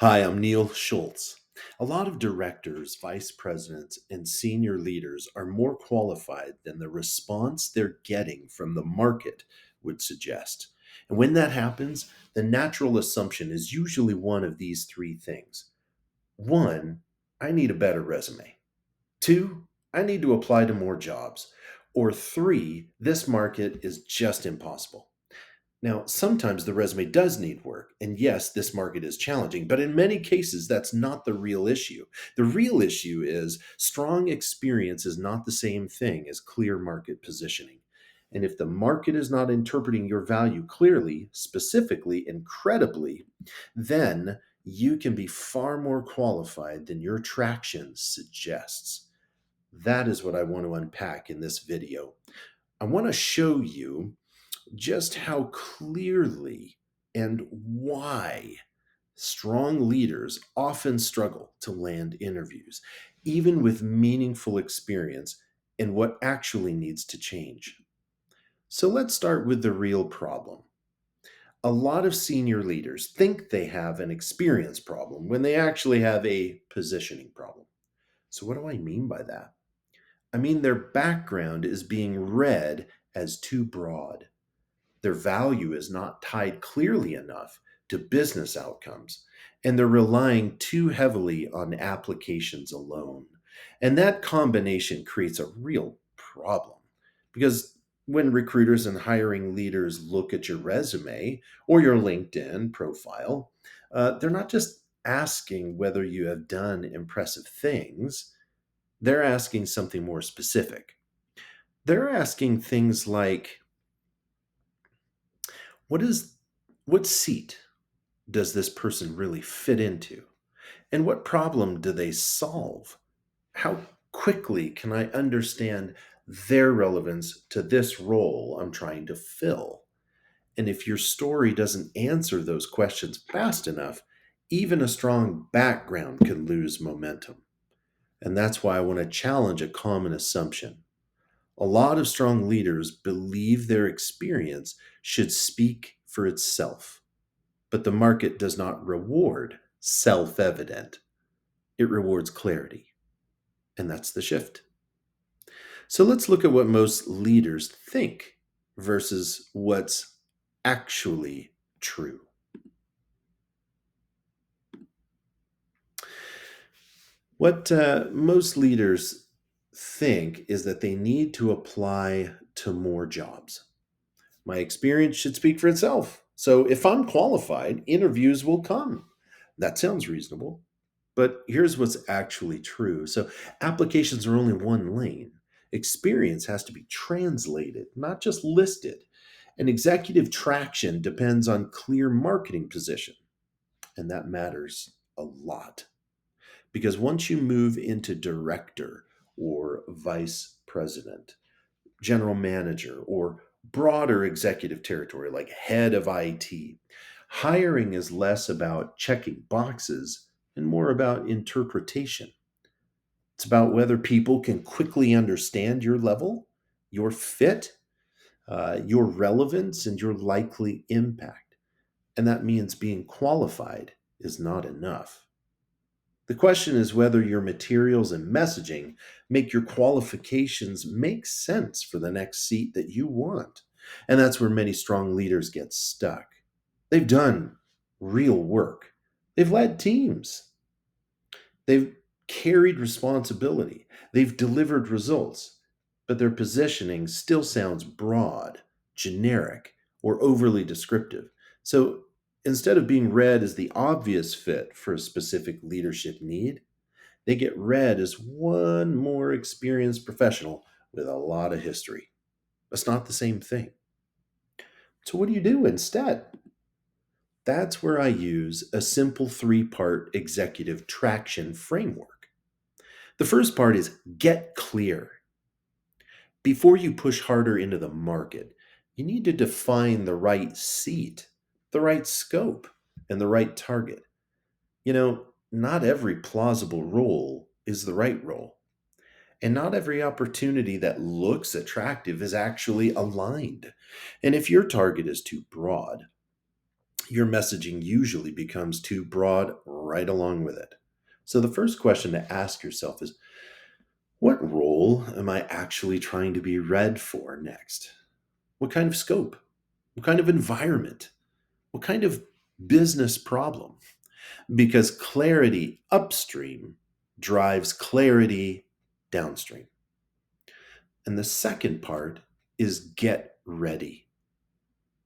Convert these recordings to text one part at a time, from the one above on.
Hi, I'm Neil Schultz. A lot of directors, vice presidents, and senior leaders are more qualified than the response they're getting from the market would suggest. And when that happens, the natural assumption is usually one of these three things. One, I need a better resume. Two, I need to apply to more jobs. Or three, this market is just impossible. Now, sometimes the resume does need work, and yes, this market is challenging, but in many cases, that's not the real issue. The real issue is strong experience is not the same thing as clear market positioning. And if the market is not interpreting your value clearly, specifically, and credibly, then you can be far more qualified than your traction suggests. That is what I want to unpack in this video. I want to show you just how clearly and why strong leaders often struggle to land interviews, even with meaningful experience, and what actually needs to change. So let's start with the real problem. A lot of senior leaders think they have an experience problem when they actually have a positioning problem. So, what do I mean by that? I mean, their background is being read as too broad. Their value is not tied clearly enough to business outcomes, and they're relying too heavily on applications alone. And that combination creates a real problem because when recruiters and hiring leaders look at your resume or your LinkedIn profile, they're not just asking whether you have done impressive things, they're asking something more specific. They're asking things like, what is what seat does this person really fit into? And what problem do they solve? How quickly can I understand their relevance to this role I'm trying to fill? And if your story doesn't answer those questions fast enough, even a strong background can lose momentum. And that's why I want to challenge a common assumption. A lot of strong leaders believe their experience should speak for itself. But the market does not reward self evident, it rewards clarity. And that's the shift. So let's look at what most leaders think versus what's actually true. What most leaders think is that they need to apply to more jobs. My experience should speak for itself. So if I'm qualified, interviews will come. That sounds reasonable. But here's what's actually true. So, applications are only one lane. Experience has to be translated, not just listed. And executive traction depends on clear marketing position. And that matters a lot. Because once you move into director or vice president, general manager, or broader executive territory like head of IT, hiring is less about checking boxes and more about interpretation. It's about whether people can quickly understand your level, your fit, your relevance, and your likely impact. And that means being qualified is not enough. The question is whether your materials and messaging make your qualifications make sense for the next seat that you want. And that's where many strong leaders get stuck. They've done real work, they've led teams, they've carried responsibility, they've delivered results, but their positioning still sounds broad, generic, or overly descriptive. So instead of being read as the obvious fit for a specific leadership need, they get read as one more experienced professional with a lot of history. That's not the same thing. So, what do you do instead? That's where I use a simple three-part executive traction framework. The first part is get clear. Before you push harder into the market, you need to define the right seat, the right scope, and the right target. Not every plausible role is the right role. And not every opportunity that looks attractive is actually aligned. And if your target is too broad, your messaging usually becomes too broad right along with it. So the first question to ask yourself is, what role am I actually trying to be read for next? What kind of scope? What kind of environment? What kind of business problem? Because clarity upstream drives clarity downstream. And the second part is get ready.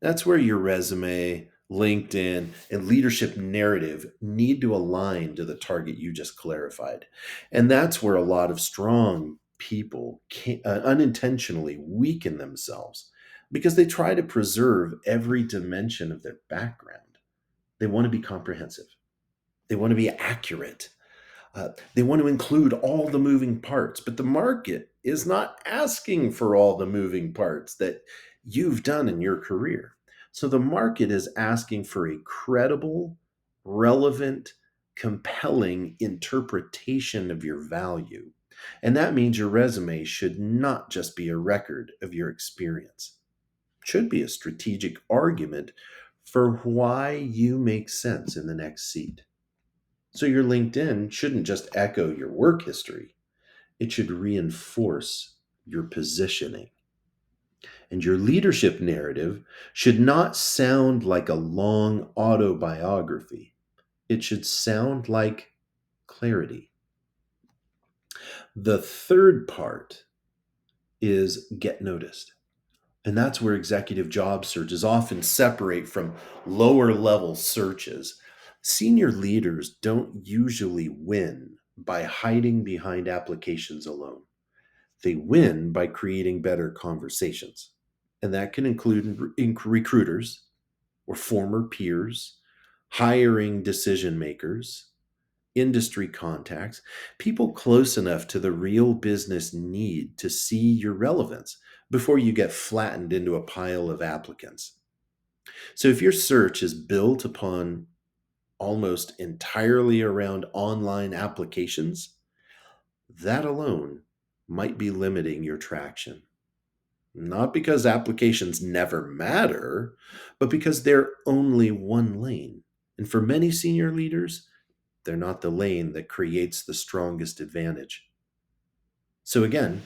That's where your resume, LinkedIn, and leadership narrative need to align to the target you just clarified. And that's where a lot of strong people unintentionally weaken themselves because they try to preserve every dimension of their background. They want to be comprehensive, they want to be accurate, they want to include all the moving parts, but the market is not asking for all the moving parts that you've done in your career. So the market is asking for a credible, relevant, compelling interpretation of your value. And that means your resume should not just be a record of your experience. It should be a strategic argument for why you make sense in the next seat. So your LinkedIn shouldn't just echo your work history, it should reinforce your positioning. And your leadership narrative should not sound like a long autobiography, it should sound like clarity. The third part is get noticed. And that's where executive job searches often separate from lower level searches. Senior leaders don't usually win by hiding behind applications alone. They win by creating better conversations. And that can include recruiters or former peers, hiring decision makers, industry contacts, people close enough to the real business need to see your relevance before you get flattened into a pile of applicants. So if your search is built upon almost entirely around online applications, that alone might be limiting your traction. Not because applications never matter, but because they're only one lane. And for many senior leaders, they're not the lane that creates the strongest advantage. So, again,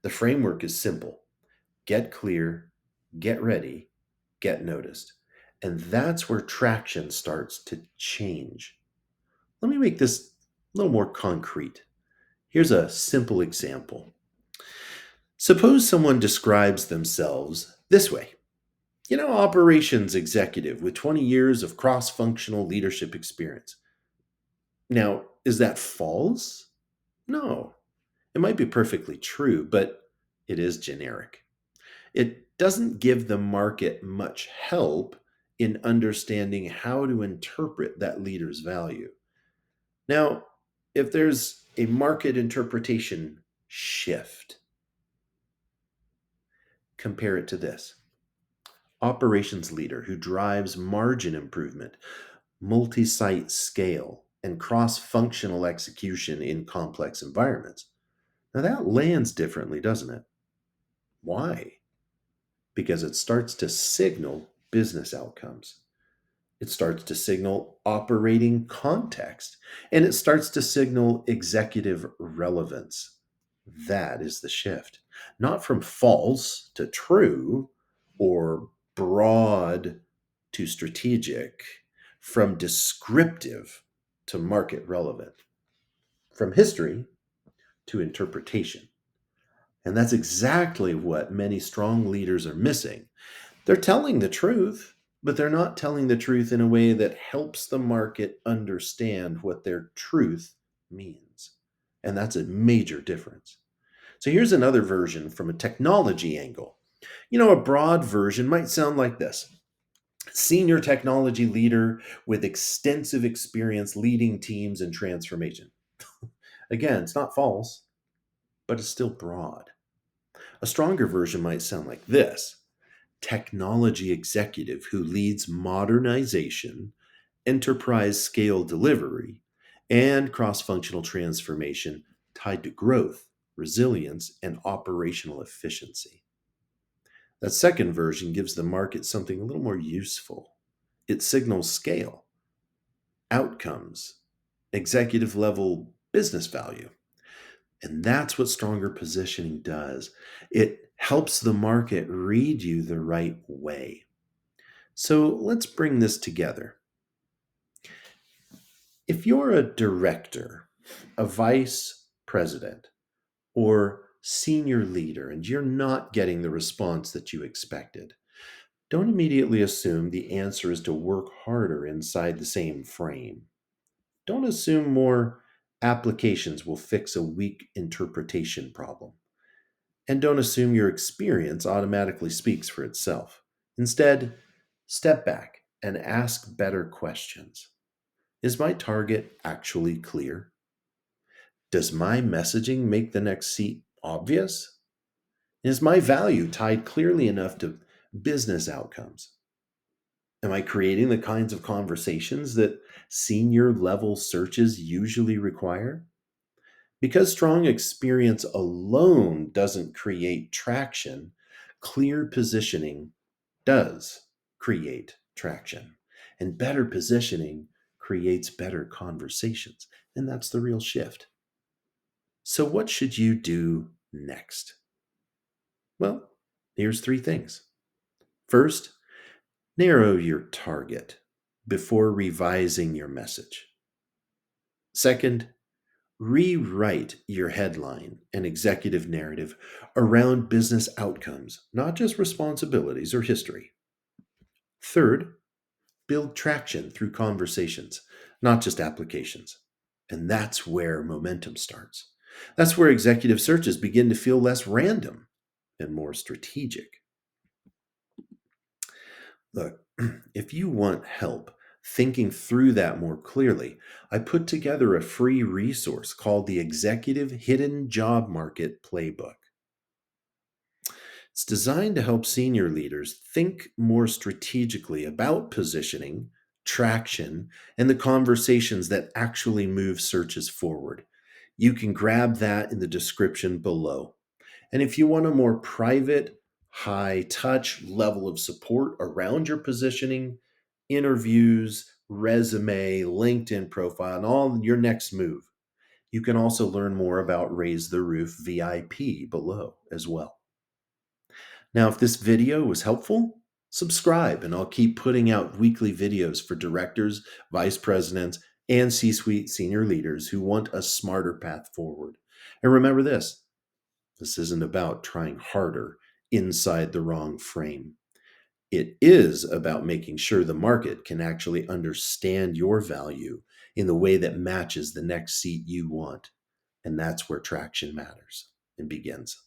the framework is simple: get clear, get ready, get noticed. And that's where traction starts to change. Let me make this a little more concrete. Here's a simple example. Suppose someone describes themselves this way: operations executive with 20 years of cross functional leadership experience. Now, is that false? No. It might be perfectly true, but it is generic. It doesn't give the market much help in understanding how to interpret that leader's value. Now, if there's a market interpretation shift, compare it to this: operations leader who drives margin improvement, multi site scale, and cross functional execution in complex environments. Now, that lands differently, doesn't it? Why? Because it starts to signal business outcomes. It starts to signal operating context, and it starts to signal executive relevance. That is the shift. Not from false to true or broad to strategic, from descriptive to market relevant, from history to interpretation. And that's exactly what many strong leaders are missing. They're telling the truth, but they're not telling the truth in a way that helps the market understand what their truth means. And that's a major difference. So here's another version from a technology angle. A broad version might sound like this: senior technology leader with extensive experience leading teams in transformation. Again, it's not false, but it's still broad. A stronger version might sound like this: technology executive who leads modernization, enterprise scale delivery, and cross functional transformation tied to growth, resilience, and operational efficiency. That second version gives the market something a little more useful. It signals scale, outcomes, executive level business value. And that's what stronger positioning does. It helps the market read you the right way. So let's bring this together. If you're a director, a vice president, or senior leader, and you're not getting the response that you expected, don't immediately assume the answer is to work harder inside the same frame. Don't assume more applications will fix a weak interpretation problem. And don't assume your experience automatically speaks for itself. Instead, step back and ask better questions. Is my target actually clear? Does my messaging make the next seat obvious? Is my value tied clearly enough to business outcomes? Am I creating the kinds of conversations that senior level searches usually require? Because strong experience alone doesn't create traction, clear positioning does create traction. And better positioning creates better conversations. And that's the real shift. So, what should you do next? Well, here's three things. First, narrow your target before revising your message. Second, rewrite your headline and executive narrative around business outcomes, not just responsibilities or history. Third, build traction through conversations, not just applications. And that's where momentum starts. That's where executive searches begin to feel less random and more strategic. Look, if you want help thinking through that more clearly, I put together a free resource called the Executive Hidden Job Market Playbook. It's designed to help senior leaders think more strategically about positioning, traction, and the conversations that actually move searches forward. You can grab that in the description below. And if you want a more private, high touch level of support around your positioning, interviews, resume, LinkedIn profile, and all your next move, you can also learn more about Raise the Roof VIP below as well. Now, if this video was helpful, subscribe and I'll keep putting out weekly videos for directors, vice presidents, and C suite senior leaders who want a smarter path forward. And remember this isn't about trying harder inside the wrong frame. It is about making sure the market can actually understand your value in the way that matches the next seat you want. And that's where traction matters and begins.